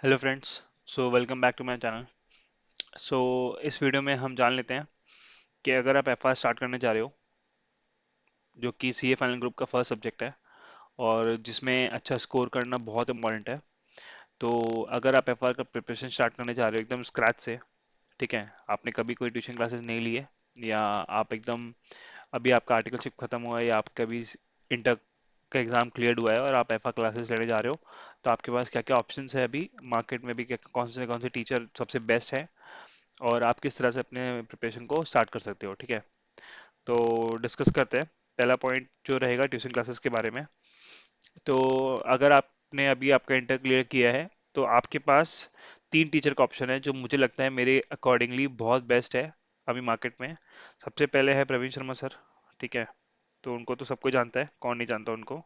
Hello friends. So welcome back to my channel. So इस video में हम जान लेते हैं कि अगर आप एफ स्टार्ट करने जा रहे हो, जो कि सी ए फाइनल ग्रुप का फर्स्ट सब्जेक्ट है और जिसमें अच्छा स्कोर करना बहुत इंपॉर्टेंट है। तो अगर आप एफ का प्रिपरेशन स्टार्ट करने जा रहे हो एकदम स्क्रैच से, ठीक है, आपने कभी कोई ट्यूशन क्लासेस नहीं लिए, या आप एकदम अभी आपका आर्टिकलशिप खत्म हुआ है, या आपका अभी इंटर का एग्जाम क्लियर हुआ है और आप एफ क्लासेस लेने जा रहे हो, तो आपके पास क्या क्या ऑप्शंस है अभी मार्केट में भी, क्या कौन से टीचर सबसे बेस्ट है और आप किस तरह से अपने प्रिपरेशन को स्टार्ट कर सकते हो। ठीक है, तो डिस्कस करते हैं। पहला पॉइंट जो रहेगा ट्यूशन क्लासेस के बारे में। तो अगर आपने अभी आपका इंटर क्लियर किया है तो आपके पास तीन टीचर का ऑप्शन है जो मुझे लगता है मेरे अकॉर्डिंगली बहुत बेस्ट है अभी मार्केट में। सबसे पहले है प्रवीण शर्मा सर। ठीक है, तो उनको तो सबको जानता है, कौन नहीं जानता उनको।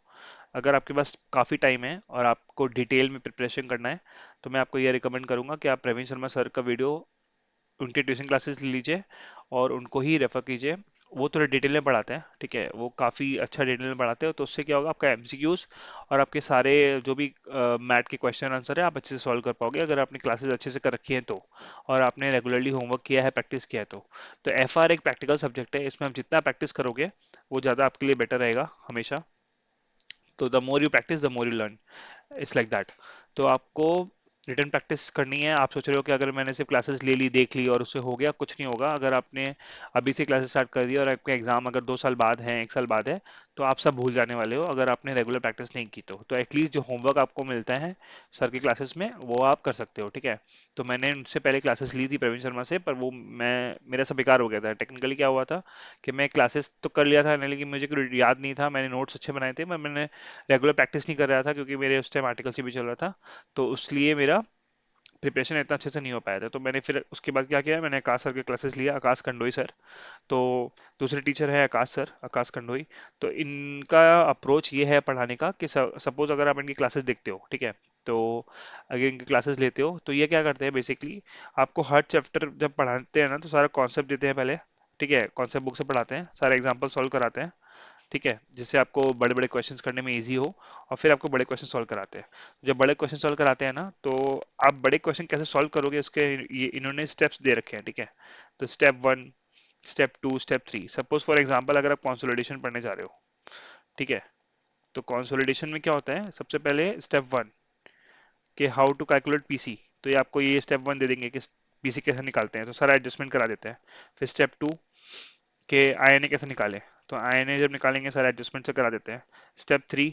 अगर आपके पास काफ़ी टाइम है और आपको डिटेल में प्रिपरेशन करना है तो मैं आपको ये रिकमेंड करूंगा कि आप प्रवीण शर्मा सर का वीडियो, उनके ट्यूशन क्लासेस लीजिए और उनको ही रेफर कीजिए। वो थोड़े डिटेल में पढ़ाते हैं, ठीक है, वो काफ़ी अच्छा डिटेल में पढ़ाते हैं, तो उससे क्या होगा, आपका एमसीक्यूज और आपके सारे जो भी मैथ के क्वेश्चन आंसर है आप अच्छे से सॉल्व कर पाओगे अगर आपने क्लासेस अच्छे से कर रखी हैं तो, और आपने रेगुलरली होमवर्क किया है, प्रैक्टिस किया है तो एफ आर एक प्रैक्टिकल सब्जेक्ट है, इसमें आप जितना प्रैक्टिस करोगे वो ज़्यादा आपके लिए बेटर रहेगा हमेशा। तो the more you practice the more you learn, it's like that. तो आपको रिटर्न प्रैक्टिस करनी है। आप सोच रहे हो कि अगर मैंने सिर्फ क्लासेस ले ली, देख ली और उससे हो गया, कुछ नहीं होगा। अगर आपने अभी से क्लासेस स्टार्ट कर दी और आपका एग्जाम अगर 2 साल बाद है, 1 साल बाद है, तो आप सब भूल जाने वाले हो अगर आपने रेगुलर प्रैक्टिस नहीं की तो एटलीस्ट जो होमवर्क आपको मिलता है सर की क्लासेस में वो आप कर सकते हो। ठीक है, तो मैंने उनसे पहले क्लासेस ली थी प्रवीण शर्मा से, पर वो मैं मेरा सब बेकार हो गया था। टेक्निकली क्या हुआ था कि मैं क्लासेस तो कर लिया था लेकिन मुझे कुछ याद नहीं था। मैंने नोट्स अच्छे बनाए थे, पर मैंने रेगुलर प्रैक्टिस नहीं कर रहा था क्योंकि मेरे उस टाइम आर्टिकल भी चल रहा था, तो इसलिए मेरा प्रिपरेशन इतना अच्छे से नहीं हो पाया था। तो मैंने फिर उसके बाद क्या किया, मैंने आकाश सर के क्लासेस लिया, आकाश कंडोई सर। तो दूसरे टीचर है आकाश सर, आकाश कंडोई। तो इनका अप्रोच ये है पढ़ाने का कि सपोज अगर आप इनकी क्लासेस देखते हो, ठीक है, तो अगर इनकी क्लासेस लेते हो तो ये क्या करते हैं बेसिकली, आपको हर चैप्टर जब पढ़ाते हैं ना तो सारा कॉन्सेप्ट देते हैं पहले। ठीक है, कॉन्सेप्ट बुक से पढ़ाते हैं, सारे एग्जाम्पल सॉल्व कराते हैं, ठीक है, जिससे आपको बड़े बड़े क्वेश्चंस करने में इजी हो, और फिर आपको बड़े क्वेश्चन सॉल्व कराते हैं। जब बड़े क्वेश्चन सॉल्व कराते हैं ना तो आप बड़े क्वेश्चन कैसे सॉल्व करोगे उसके ये इन्होंने स्टेप्स दे रखे हैं। ठीक है, तो step 1, step 2, step 3। Suppose for example अगर आप कंसोलिडेशन पढ़ने जा रहे हो, ठीक है, तो कंसोलिडेशन में क्या होता है, सबसे पहले स्टेप 1 कि हाउ टू कैलकुलेट पीसी, तो ये आपको ये स्टेप 1 दे देंगे कि पीसी कैसे निकालते हैं, तो सारा एडजस्टमेंट करा देते हैं। फिर स्टेप 2 के आईएनए कैसे निकालें, तो आईएनए जब निकालेंगे सारा एडजस्टमेंट से करा देते हैं। स्टेप 3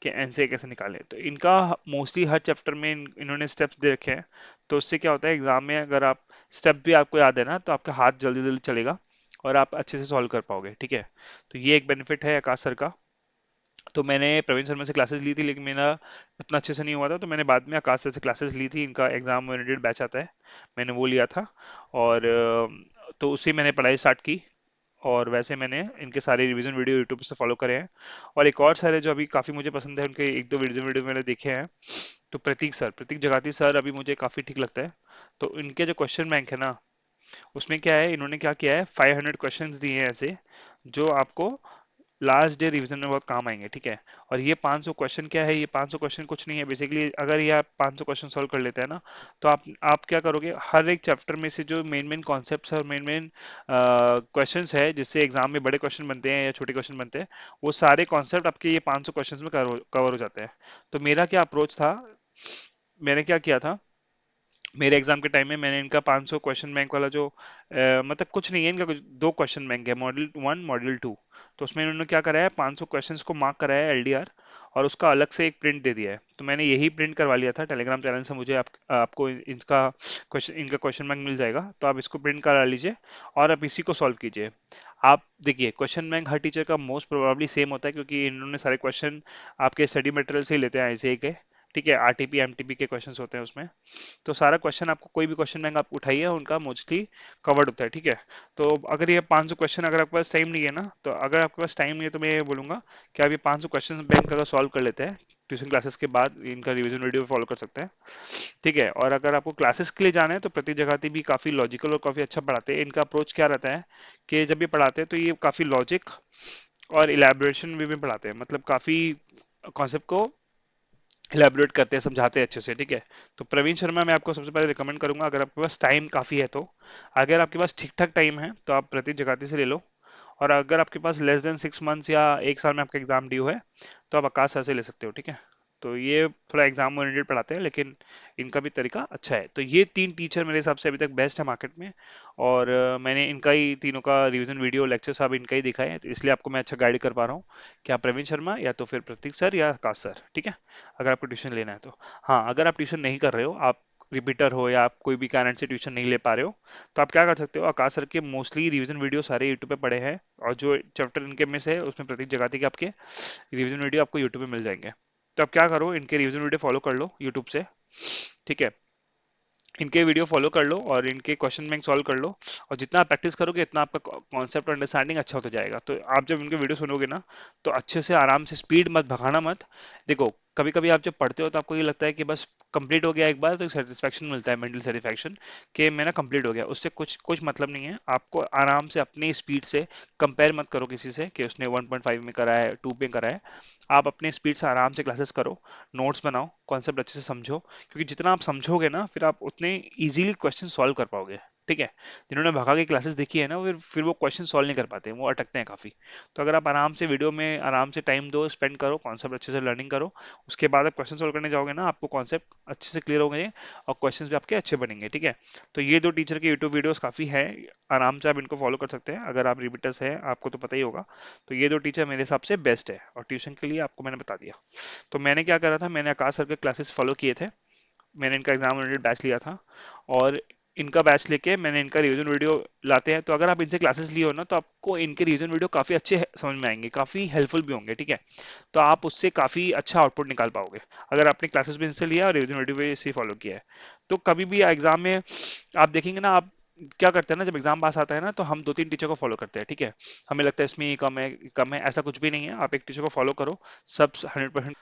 कि एनसीए कैसे निकालें, तो इनका मोस्टली हर चैप्टर में इन्होंने स्टेप्स दे रखे हैं। तो उससे क्या होता है, एग्जाम में अगर आप स्टेप भी आपको याद है ना तो आपका हाथ जल्दी जल्दी चलेगा और आप अच्छे से सॉल्व कर पाओगे। ठीक है, तो ये एक बेनिफिट है आकाश सर का। तो मैंने प्रवीण शर्मा से क्लासेस ली थी लेकिन मेरा उतना अच्छे से नहीं हुआ था, तो मैंने बाद में आकाश सर से क्लासेस ली थी, इनका एग्जाम ओरिएंटेड बैच आता है, मैंने वो लिया था। और तो उसी मैंने पढ़ाई स्टार्ट की, और वैसे मैंने इनके सारे रिवीजन वीडियो यूट्यूब से फॉलो करे हैं। और एक और सर है जो अभी काफ़ी मुझे पसंद है, उनके एक दो रिवीजन वीडियो मैंने देखे हैं, तो प्रतीक सर, प्रतीक जगाती सर अभी मुझे काफ़ी ठीक लगता है। तो इनके जो क्वेश्चन बैंक है ना, उसमें क्या है, इन्होंने क्या किया है, 500 क्वेश्चंस दिए हैं ऐसे जो आपको लास्ट डे रिवीजन में बहुत काम आएंगे। ठीक है, और ये 500 क्वेश्चन क्या है, ये 500 क्वेश्चन कुछ नहीं है बेसिकली। अगर ये आप 500 क्वेश्चन सॉल्व कर लेते हैं ना, तो आप क्या करोगे, हर एक चैप्टर में से जो मेन मेन कॉन्सेप्ट्स और मेन मेन क्वेश्चंस है जिससे एग्जाम में बड़े क्वेश्चन बनते हैं या छोटे क्वेश्चन बनते हैं, वो सारे कॉन्सेप्ट आपके ये 500 क्वेश्चंस में कवर हो जाते हैं। तो मेरा क्या अप्रोच था, मैंने क्या किया था, मेरे एग्जाम के टाइम में मैंने इनका 500 क्वेश्चन बैंक वाला जो मतलब कुछ नहीं है, इनका कुछ दो क्वेश्चन बैंक है, मॉड्यूल 1 मॉड्यूल 2। तो उसमें इन्होंने क्या करा है, 500 क्वेश्चंस को मार्क कराया है एलडीआर, और उसका अलग से एक प्रिंट दे दिया है। तो मैंने यही प्रिंट करवा लिया था टेलीग्राम चैनल से, मुझे आपको इनका क्वेश्चन बैंक मिल जाएगा, तो आप इसको प्रिंट करा लीजिए और आप इसी को सॉल्व कीजिए। आप देखिए क्वेश्चन बैंक हर टीचर का मोस्ट प्रोबेबली सेम होता है क्योंकि इन्होंने सारे क्वेश्चन आपके स्टडी मटेरियल से ही लेते हैं आईसीए के। ठीक है, आरटीपी एमटीपी के क्वेश्चंस होते हैं उसमें। तो सारा क्वेश्चन आपको कोई भी क्वेश्चन बैंक आप उठाइए उनका मोस्टली कवर्ड होता है। ठीक है, तो अगर ये 500 क्वेश्चन, अगर आपके पास टाइम नहीं है ना, तो अगर आपके पास टाइम नहीं है तो मैं ये बोलूंगा कि आप ये 500 क्वेश्चन बैंक अगर सॉल्व कर लेते हैं ट्यूशन क्लासेस के बाद, इनका रिवीजन वीडियो फॉलो कर सकते हैं। ठीक है, और अगर आपको क्लासेस के लिए जाना है तो प्रति जगह भी काफ़ी लॉजिकल और काफ़ी अच्छा पढ़ाते हैं। इनका अप्रोच क्या रहता है कि जब ये पढ़ाते हैं तो ये काफ़ी लॉजिक और इलेबोरेशन वे में पढ़ाते हैं, मतलब काफ़ी कॉन्सेप्ट को इलेबोरेट करते हैं, समझाते हैं अच्छे से, ठीक है। तो प्रवीण शर्मा मैं आपको सबसे पहले रिकमेंड करूंगा, अगर आपके पास टाइम काफ़ी है तो। अगर आपके पास ठीक ठाक टाइम है तो आप प्रतीक जगाती से ले लो। और अगर आपके पास लेस देन 6 मंथ्स या 1 साल में आपका एग्जाम ड्यू है तो आप आकाश सर से ले सकते हो, ठीक है। तो ये थोड़ा एग्जाम ओरिएंटेड पढ़ाते हैं, लेकिन इनका भी तरीका अच्छा है। तो ये 3 टीचर मेरे हिसाब से अभी तक बेस्ट है मार्केट में। और मैंने इनका ही तीनों का रिवीजन वीडियो लेक्चर सब इनका ही दिखा है, तो इसलिए आपको मैं अच्छा गाइड कर पा रहा हूँ कि आप प्रवीण शर्मा या तो फिर प्रतीक सर या आकाश सर, ठीक है, अगर आपको ट्यूशन लेना है तो। हाँ, अगर आप ट्यूशन नहीं कर रहे हो, आप रिपीटर हो या आप कोई भी कारण से ट्यूशन नहीं ले पा रहे हो, तो आप क्या कर सकते हो, आकाश सर के मोस्टली रिवीजन वीडियो सारे यूट्यूब पे पड़े हैं। और जो चैप्टर इनके में से है उसमें प्रतीक जगाती के आपके रिवीजन वीडियो आपको यूट्यूब पे मिल जाएंगे। तो आप क्या करो, इनके रिवीजन वीडियो फॉलो कर लो यूट्यूब से, ठीक है। इनके वीडियो फॉलो कर लो और इनके क्वेश्चन बैंक सॉल्व कर लो। और जितना आप प्रैक्टिस करोगे इतना आपका कॉन्सेप्ट अंडरस्टैंडिंग अच्छा होता जाएगा। तो आप जब इनके वीडियो सुनोगे ना, तो अच्छे से आराम से, स्पीड मत, भगाना मत। देखो, कभी कभी आप जब पढ़ते हो तो आपको ये लगता है कि बस कंप्लीट हो गया एक बार, तो सेटिस्फैक्शन मिलता है, मेंटल सेटिस्फैक्शन, कि मैंने कंप्लीट हो गया। उससे कुछ कुछ मतलब नहीं है। आपको आराम से अपनी स्पीड से कंपेयर मत करो किसी से कि उसने 1.5 में करा है, 2 में करा है। आप अपनी स्पीड से आराम से क्लासेस करो, नोट्स बनाओ, कॉन्सेप्ट अच्छे से समझो, क्योंकि जितना आप समझोगे ना, फिर आप उतने इजीली क्वेश्चन सॉल्व कर पाओगे, ठीक है। जिन्होंने भगा के क्लासेस देखी है ना, फिर वो क्वेश्चन सॉल्व नहीं कर पाते, वो अटकते हैं काफी। तो अगर आप आराम से वीडियो में आराम से टाइम दो, स्पेंड करो, कॉन्सेप्ट अच्छे से लर्निंग करो, उसके बाद आप क्वेश्चन सॉल्व करने जाओगे ना, आपको कॉन्सेप्ट अच्छे से क्लियर होंगे और क्वेश्चंस भी आपके अच्छे बनेंगे, ठीक है। तो ये 2 टीचर के यूट्यूब वीडियोस काफी है, आराम से आप इनको फॉलो कर सकते हैं। अगर आप रिपीटर्स हैं, आपको तो पता ही होगा। तो ये 2 टीचर मेरे हिसाब से बेस्ट है, और ट्यूशन के लिए आपको मैंने बता दिया। तो मैंने क्या करा था, मैंने आकाश सर के क्लासेस फॉलो किए थे। मैंने इनका एग्जाम ओरिएंटेड बैच लिया था, और इनका बैच लेके मैंने इनका रिवीजन वीडियो लाते हैं। तो अगर आप इनसे क्लासेस लिए हो ना, तो आपको इनके रिवीजन वीडियो काफ़ी अच्छे समझ में आएंगे, काफ़ी हेल्पफुल भी होंगे, ठीक है। तो आप उससे काफ़ी अच्छा आउटपुट निकाल पाओगे, अगर आपने क्लासेस भी इनसे लिया और रिवीजन वीडियो भी इसी फॉलो किया है। तो कभी भी एग्जाम में आप देखेंगे ना, आप क्या करते हैं ना, जब एग्जाम पास आता है ना, तो हम 2-3 टीचर को फॉलो करते हैं, ठीक है। हमें लगता है इसमें ये कम है, कम है, ऐसा कुछ भी नहीं है। आप एक टीचर को फॉलो करो, सब 100%।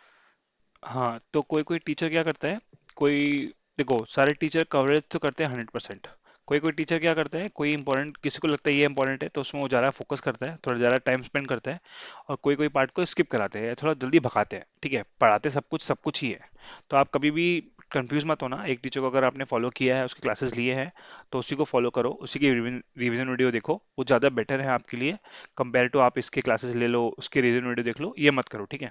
हाँ, तो कोई कोई टीचर क्या करता है, कोई, देखो, सारे टीचर कवरेज तो करते हैं 100%। कोई कोई टीचर क्या करता है, कोई इंपॉर्टेंट किसी को लगता है ये इंपॉर्टेंट है, तो उसमें वो ज़्यादा फोकस करता है, थोड़ा ज़्यादा टाइम स्पेंड करता है। और कोई कोई पार्ट को स्किप कराते हैं, थोड़ा जल्दी भगाते हैं, ठीक है। पढ़ाते सब कुछ ही है। तो आप कभी भी कंफ्यूज मत होना। एक टीचर को अगर आपने फॉलो किया है, उसके क्लासेस लिए हैं, तो उसी को फॉलो करो, उसी की रिवीजन वीडियो देखो, वो ज़्यादा बेटर है आपके लिए कंपेयर टू आप इसके क्लासेस ले लो, उसके रिवीजन वीडियो देख लो, ये मत करो, ठीक है।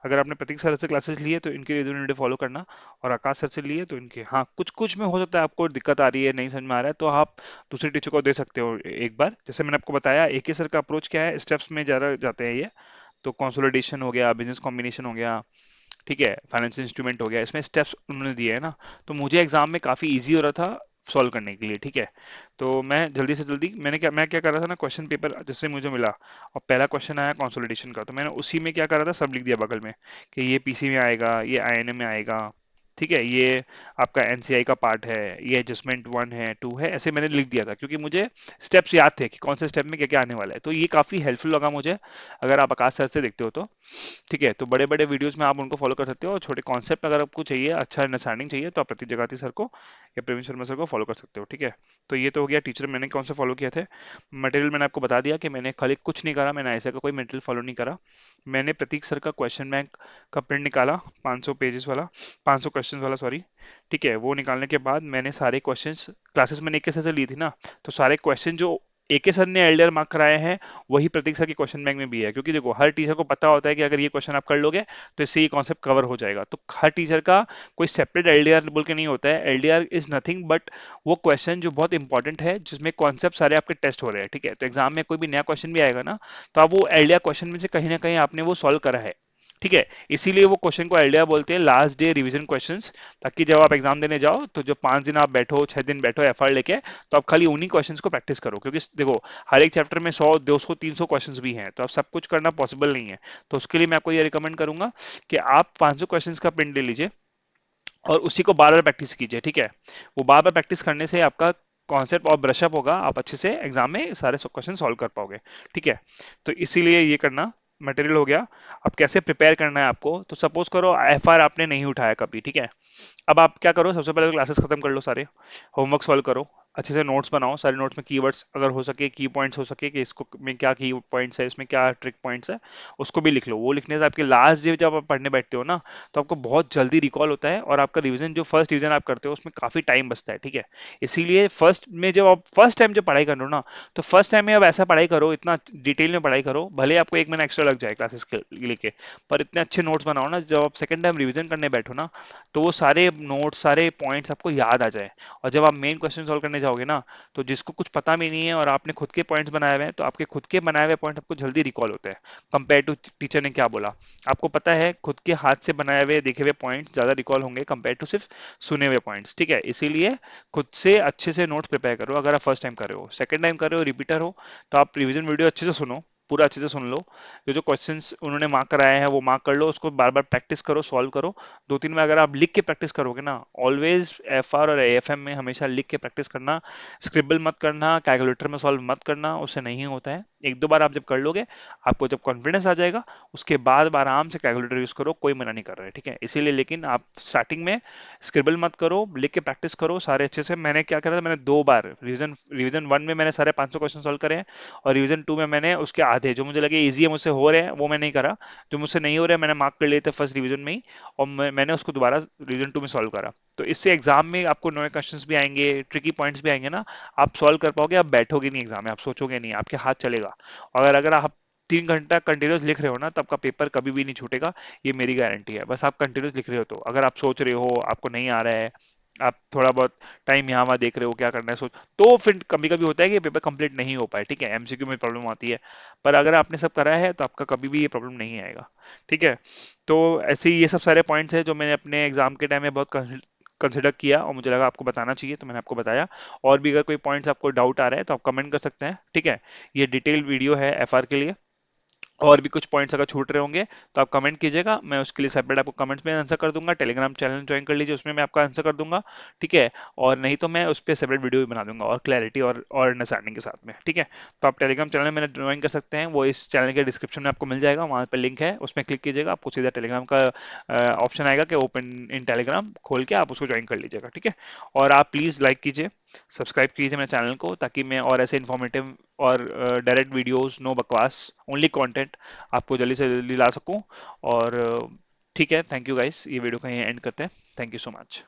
अगर आपने प्रतीक सर से क्लासेस लिए तो इनके रिवीजन वीडियो फॉलो करना, और आकाश सर से लिए तो इनके। हाँ, कुछ कुछ में हो सकता है आपको दिक्कत आ रही है, नहीं समझ में आ रहा है, तो आप दूसरे टीचर को दे सकते हो एक बार। जैसे मैंने आपको बताया, एक ही सर का अप्रोच क्या है, स्टेप्स में ज़्यादा जाते हैं ये। तो कंसोलिडेशन हो गया, बिजनेस कॉम्बिनेशन हो गया, ठीक है, फाइनेंशियल इंस्ट्रूमेंट हो गया, इसमें स्टेप्स उन्होंने दिए है ना। तो मुझे एग्जाम में काफ़ी इजी हो रहा था सॉल्व करने के लिए, ठीक है। तो मैं जल्दी से जल्दी, मैं क्या कर रहा था ना, क्वेश्चन पेपर जैसे मुझे मिला और पहला क्वेश्चन आया कंसोलिडेशन का, तो मैंने उसी में क्या करा था, सब लिख दिया बगल में कि ये पीसी में आएगा, ये आईएनए में आएगा, ठीक है, ये आपका एनसीआई का पार्ट है, ये एडजस्टमेंट 1 है, 2 है, ऐसे मैंने लिख दिया था, क्योंकि मुझे स्टेप्स याद थे कि कौन से स्टेप में क्या क्या आने वाला है। तो ये काफ़ी हेल्पफुल लगा मुझे, अगर आप आकाश सर से देखते हो तो, ठीक है। तो बड़े बड़े वीडियोस में आप उनको फॉलो कर सकते हो, और छोटे कॉन्सेप्ट अगर आपको चाहिए, अच्छा अंडरस्टैंडिंग चाहिए, तो आप प्रतीक जगाती सर को या प्रवीण शर्मा सर को फॉलो कर सकते हो, ठीक है। तो ये तो हो गया टीचर मैंने कौन से फॉलो किए थे। मटेरियल मैंने आपको बता दिया कि मैंने खाली कुछ नहीं करा, मैंने ऐसा का कोई मटेरियल फॉलो नहीं करा। मैंने प्रतीक सर का क्वेश्चन बैंक का प्रिंट निकाला, 500 पेजेस वाला, 500 क्वेश्चन वाला, सॉरी, ठीक है। वो निकालने के बाद मैंने सारे क्वेश्चंस, क्लासेस मैंने एक के सर से ली थी ना, तो सारे क्वेश्चन जो एक के सर ने एलडीआर मार्क कराए हैं, वही प्रतीक सर के क्वेश्चन बैंक में भी है। क्योंकि देखो, हर टीचर को पता होता है कि अगर ये क्वेश्चन आप कर लोगे तो इससे ये कॉन्सेप्ट कवर हो जाएगा। तो हर टीचर का कोई सेपरेट एलडीआर बोल के नहीं होता है। एलडीआर इज नथिंग बट वो क्वेश्चन जो बहुत इंपॉर्टेंट है, जिसमें कॉन्सेप्ट सारे आपके टेस्ट हो रहे हैं, ठीक है। तो एग्जाम में कोई भी नया क्वेश्चन भी आएगा ना, तो आप वो एलडीआर क्वेश्चन में से कहीं ना कहीं आपने वो सॉल्व करा है, ठीक है। इसीलिए वो क्वेश्चन को एलडीआर बोलते हैं, लास्ट डे रिवीजन क्वेश्चंस। ताकि जब आप एग्जाम देने जाओ, तो जो 5 दिन आप बैठो, 6 दिन बैठो एफआर लेके, तो आप खाली उन्हीं क्वेश्चंस को प्रैक्टिस करो। क्योंकि देखो, हर एक चैप्टर में 100 200 300 क्वेश्चंस भी हैं, तो आप सब कुछ करना पॉसिबल नहीं है। तो उसके लिए मैं आपको ये रिकमेंड करूंगा कि आप 500 क्वेश्चंस का प्रिंट ले लीजिए, और उसी को बार बार प्रैक्टिस कीजिए, ठीक है। वो बार बार प्रैक्टिस करने से आपका कॉन्सेप्ट और ब्रशअप होगा, आप अच्छे से एग्जाम में सारे क्वेश्चन सॉल्व कर पाओगे, ठीक है। तो इसीलिए ये करना। मटेरियल हो गया। अब कैसे प्रिपेयर करना है आपको, तो सपोज करो एफआर आपने नहीं उठाया कभी, ठीक है। अब आप क्या करो, सबसे पहले क्लासेस खत्म कर लो सारे, होमवर्क सॉल्व करो, अच्छे से नोट्स बनाओ, सारे नोट्स में कीवर्ड्स अगर हो सके, की पॉइंट्स हो सके कि इसको में क्या की पॉइंट्स है, इसमें क्या ट्रिक पॉइंट्स है, उसको भी लिख लो। वो लिखने से आपके लास्ट डे जब आप पढ़ने बैठते हो ना, तो आपको बहुत जल्दी रिकॉल होता है, और आपका रिवीजन जो फर्स्ट रिवीजन आप करते हो उसमें काफी टाइम बचता है, ठीक है। इसीलिए फर्स्ट में जब आप फर्स्ट टाइम जब पढ़ाई कर रहे हो ना, तो फर्स्ट टाइम में आप ऐसा पढ़ाई करो, इतना डिटेल में पढ़ाई करो, भले आपको 1 महीना एक्स्ट्रा लग जाए क्लासेस के लेके, पर इतने अच्छे नोट्स बनाओ ना, जब आप सेकंड टाइम रिवीजन करने बैठो ना, तो वो सारे नोट्स, सारे पॉइंट्स आपको याद आ जाए। और जब आप मेन क्वेश्चन सॉल्व करने जाओगे ना, तो जिसको कुछ पता भी नहीं है और आपने खुद के पॉइंट्स बनाए हुए हैं, तो आपके खुद के बनाए हुए पॉइंट आपको जल्दी रिकॉल होते हैं कंपेयर टू टीचर ने क्या बोला। आपको पता है खुद के हाथ से बनाए हुए देखे हुए पॉइंट्स ज्यादा रिकॉल होंगे कंपेयर टू सिर्फ सुने हुए पॉइंट्स, ठीक है। इसीलिए खुद से अच्छे से नोट्स प्रिपेयर करो। अगर आप फर्स्ट टाइम कर रहे हो, सेकंड टाइम कर रहे हो, रिपीटर हो, तो आप रिवीजन वीडियो अच्छे से सुनो, पूरा अच्छे से सुन लो। जो जो क्वेश्चंस उन्होंने मार्क कराए हैं वो मार्क कर लो, उसको बार बार प्रैक्टिस करो, सॉल्व करो। 2 3 में अगर आप लिख के प्रैक्टिस करोगे ना, ऑलवेज एफआर और एएफएम में हमेशा लिख के प्रैक्टिस करना, स्क्रिबल मत करना, कैलकुलेटर में सॉल्व मत करना, उससे नहीं होता है। 1 2 बार आप जब कर लोगे, आपको जब कॉन्फिडेंस आ जाएगा, उसके बाद आराम से कैलकुलेटर यूज करो, कोई मना नहीं कर रहा है, ठीक है। इसीलिए लेकिन आप स्टार्टिंग में स्क्रिबल मत करो, लिख के प्रैक्टिस करो सारे अच्छे से। मैंने क्या करा था, मैंने 2 बार रिवीजन रिवीजन 1 में मैंने सारे 500 क्वेश्चन सॉल्व करे हैं, और रिवीजन 2 में मैंने उसके आधे जो मुझे लगे इजी है, मुझसे हो रहे हैं, वो मैं नहीं करा। जो मुझसे नहीं हो रहा है मैंने मार्क कर लिए थे फर्स्ट रिवीजन में ही, और मैंने उसको दोबारा रिवीजन 2 में सॉल्व करा। तो इससे एग्जाम में आपको नए क्वेश्चंस भी आएंगे, ट्रिकी पॉइंट्स भी आएंगे ना, आप सॉल्व कर पाओगे, आप बैठोगे नहीं एग्जाम में, आप सोचोगे नहीं, आपके हाथ चलेगा। और अगर आप 3 घंटा कंटिन्यूस लिख रहे हो ना, तो आपका पेपर कभी भी नहीं छूटेगा, ये मेरी गारंटी है। बस आप कंटिन्यूस लिख रहे हो, तो अगर आप सोच रहे हो आपको नहीं आ रहा है, आप थोड़ा बहुत टाइम यहाँ वहाँ देख रहे हो क्या करना है सोच, तो फिर कभी कभी होता है कि पेपर कंप्लीट नहीं हो पाए, ठीक है, एमसीक्यू में प्रॉब्लम आती है। पर अगर आपने सब करा है तो आपका कभी भी ये प्रॉब्लम नहीं आएगा, ठीक है। तो ऐसे ही ये सब सारे पॉइंट्स हैं जो मैंने अपने एग्जाम के टाइम में बहुत कंसिडर किया, और मुझे लगा आपको बताना चाहिए, तो मैंने आपको बताया। और भी अगर कोई पॉइंट्स आपको डाउट आ रहा है तो आप कमेंट कर सकते हैं, ठीक है। ये डिटेल वीडियो है एफआर के लिए। और भी कुछ पॉइंट्स अगर छूट रहे होंगे तो आप कमेंट कीजिएगा, मैं उसके लिए सेपरेट आपको कमेंट्स में आंसर कर दूंगा। टेलीग्राम चैनल ज्वाइन कर लीजिए, उसमें मैं आपका आंसर कर दूंगा, ठीक है। और नहीं तो मैं उस पर सेपरेट वीडियो भी बना दूंगा, और क्लैरिटी और अंडरस्टैंडिंग के साथ में, ठीक है। तो आप टेलीग्राम चैनल में ज्वाइन कर सकते हैं, वो इस चैनल के डिस्क्रिप्शन में आपको मिल जाएगा, वहाँ पर लिंक है, उसमें क्लिक कीजिएगा, आपको सीधा टेलीग्राम का ऑप्शन आएगा कि ओपन इन टेलीग्राम, खोल के आप उसको ज्वाइन कर लीजिएगा, ठीक है। और आप प्लीज़ लाइक कीजिए, सब्सक्राइब कीजिए मेरे चैनल को, ताकि मैं और ऐसे इन्फॉर्मेटिव और डायरेक्ट वीडियोस, नो बकवास, ओनली कंटेंट आपको जल्दी से जल्दी ला सकूं। और ठीक है, थैंक यू गाइस, ये वीडियो का यहीं एंड करते हैं। Thank you so much.